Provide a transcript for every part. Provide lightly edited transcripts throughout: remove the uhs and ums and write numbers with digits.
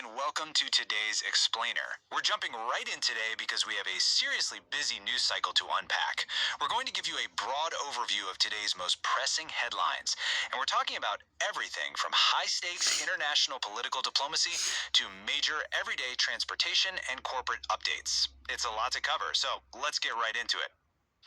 and welcome to today's Explainer. We're jumping right in today because we have a seriously busy news cycle to unpack. We're going to give you a broad overview of today's most pressing headlines, and we're talking about everything from high-stakes international political diplomacy to major everyday transportation and corporate updates. It's a lot to cover, so let's get right into it.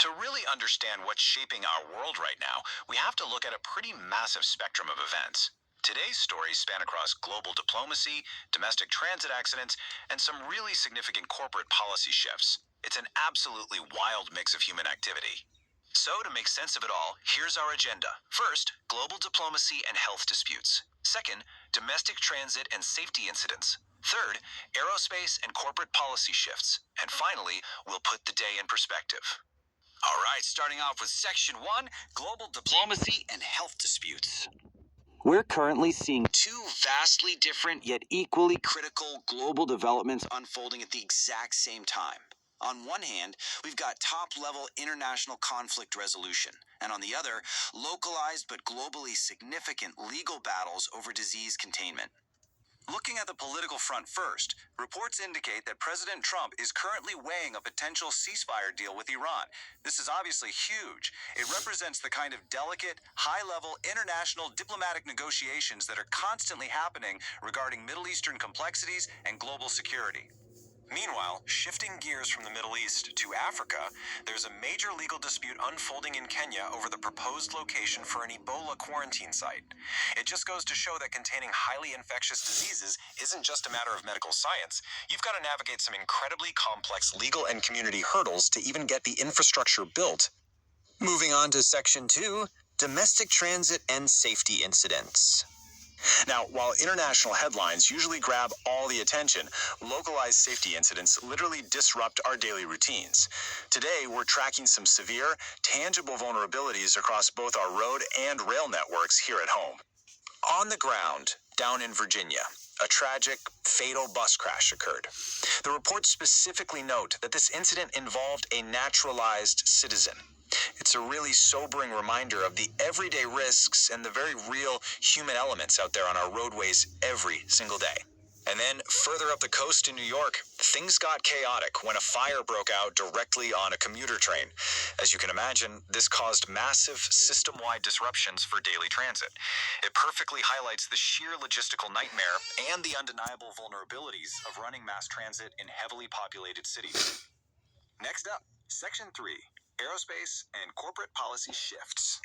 To really understand what's shaping our world right now, we have to look at a pretty massive spectrum of events. Today's stories span across global diplomacy, domestic transit accidents, and some really significant corporate policy shifts. It's an absolutely wild mix of human activity. So, to make sense of it all, here's our agenda. First, global diplomacy and health disputes. Second, domestic transit and safety incidents. Third, aerospace and corporate policy shifts. And finally, we'll put the day in perspective. All right, starting off with Section 1, Global Diplomacy and Health Disputes. We're currently seeing two vastly different yet equally critical global developments unfolding at the exact same time. On one hand, we've got top-level international conflict resolution, and on the other, localized but globally significant legal battles over disease containment. Looking at the political front first, reports indicate that President Trump is currently weighing a potential ceasefire deal with Iran. This is obviously huge. It represents the kind of delicate, high-level international diplomatic negotiations that are constantly happening regarding Middle Eastern complexities and global security. Meanwhile, shifting gears from the Middle East to Africa, there's a major legal dispute unfolding in Kenya over the proposed location for an Ebola quarantine site. It just goes to show that containing highly infectious diseases isn't just a matter of medical science. You've got to navigate some incredibly complex legal and community hurdles to even get the infrastructure built. Moving on to Section 2, Domestic Transit and Safety Incidents. Now, while international headlines usually grab all the attention, localized safety incidents literally disrupt our daily routines. Today, we're tracking some severe, tangible vulnerabilities across both our road and rail networks here at home. On the ground, down in Virginia, a tragic, fatal bus crash occurred. The reports specifically note that this incident involved a naturalized citizen. It's a really sobering reminder of the everyday risks and the very real human elements out there on our roadways every single day. And then further up the coast in New York, things got chaotic when a fire broke out directly on a commuter train. As you can imagine, this caused massive system-wide disruptions for daily transit. It perfectly highlights the sheer logistical nightmare and the undeniable vulnerabilities of running mass transit in heavily populated cities. Next up, Section 3. Aerospace and corporate policy shifts.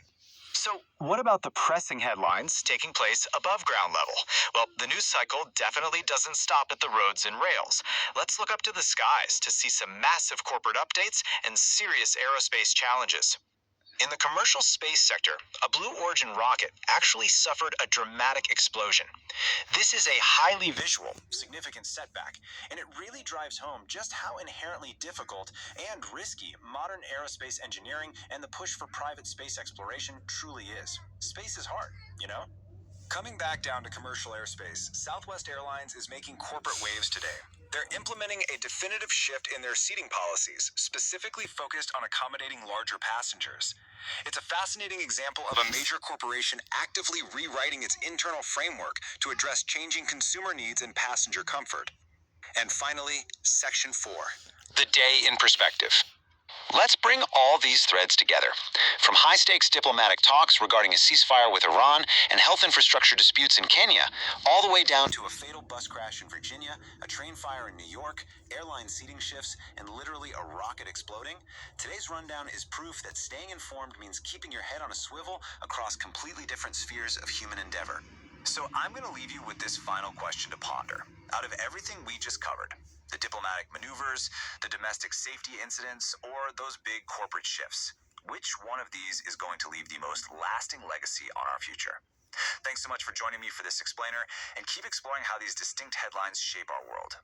So, what about the pressing headlines taking place above ground level? Well, the news cycle definitely doesn't stop at the roads and rails. Let's look up to the skies to see some massive corporate updates and serious aerospace challenges. In the commercial space sector, a Blue Origin rocket actually suffered a dramatic explosion. This is a highly visual, significant setback, and it really drives home just how inherently difficult and risky modern aerospace engineering and the push for private space exploration truly is. Space is hard, you know? Coming back down to commercial airspace, Southwest Airlines is making corporate waves today. They're implementing a definitive shift in their seating policies, specifically focused on accommodating larger passengers. It's a fascinating example of a major corporation actively rewriting its internal framework to address changing consumer needs and passenger comfort. And finally, Section 4. The day in perspective. Let's bring all these threads together. From high-stakes diplomatic talks regarding a ceasefire with Iran and health infrastructure disputes in Kenya, all the way down to a fatal bus crash in Virginia, a train fire in New York, airline seating shifts, and literally a rocket exploding, today's rundown is proof that staying informed means keeping your head on a swivel across completely different spheres of human endeavor. So I'm going to leave you with this final question to ponder. Out of everything we just covered, the diplomatic maneuvers, the domestic safety incidents, or those big corporate shifts, which one of these is going to leave the most lasting legacy on our future? Thanks so much for joining me for this explainer, and keep exploring how these distinct headlines shape our world.